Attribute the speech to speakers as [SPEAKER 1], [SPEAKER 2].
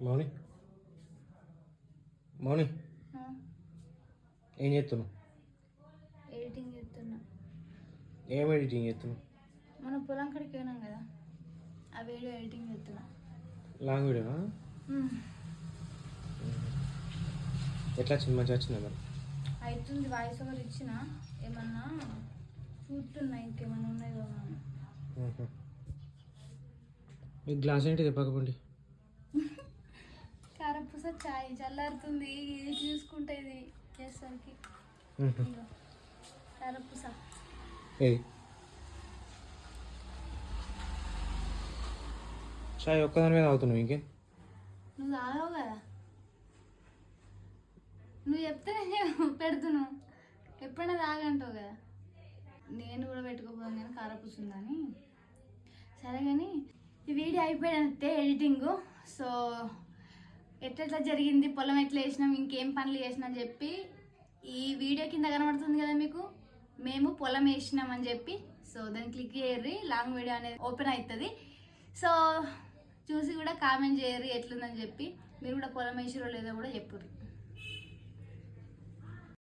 [SPEAKER 1] మౌని మౌని ఏం చేస్తున్నావు?
[SPEAKER 2] ఎడిటింగ్ చేస్తున్నా.
[SPEAKER 1] ఏం ఎడిటింగ్ చేస్తున్నావు?
[SPEAKER 2] మనం పొలం కాడికి పోయినాం కదా, ఆ వీడియో ఎడిటింగ్ చేస్తున్నా.
[SPEAKER 1] లాంగ్ వీడియోనా? ఎట్లా వచ్చింది? మంచిగా వచ్చిందా మరి?
[SPEAKER 2] అవుతుంది. వాయిస్ ఓవర్ ఇచ్చిన, ఏమన్నా చూస్తున్నా ఇంకేమన్నా ఉన్నాయో.
[SPEAKER 1] మీ గ్లాస్ ఏంటి తెప్పకపోండి.
[SPEAKER 2] కారపూస చాయ్ చల్లారుతుంది, ఇది చూసుకుంటే ఇది చేసరికి. కారపూస
[SPEAKER 1] ఏది? చాయ్ ఒక్కదాని మీద అవుతున్నావు ఇంకే?
[SPEAKER 2] నువ్వు తాగావు కదా, నువ్వు చెప్తేనే పెడుతున్నావు. ఎప్పుడైనా తాగంటావు కదా, నేను కూడా పెట్టుకోపోదాం కానీ కారపూస ఉందని. సరే కానీ ఈ వీడియో అయిపోయినంతే ఎడిటింగ్. సో ఎట్లా జరిగింది, పొలం ఎట్లా వేసినాం, ఇంకేం పనులు చేసినా అని చెప్పి ఈ వీడియో కింద కనబడుతుంది కదా మీకు, మేము పొలం వేసినాం అని చెప్పి. సో దాన్ని క్లిక్ చేయర్రి, లాంగ్ వీడియో అనేది ఓపెన్ అవుతుంది. సో చూసి కూడా కామెంట్ చేయర్రి ఎట్లుందని చెప్పి. మీరు కూడా పొలం వేసిరో లేదో కూడా చెప్పుర్రి.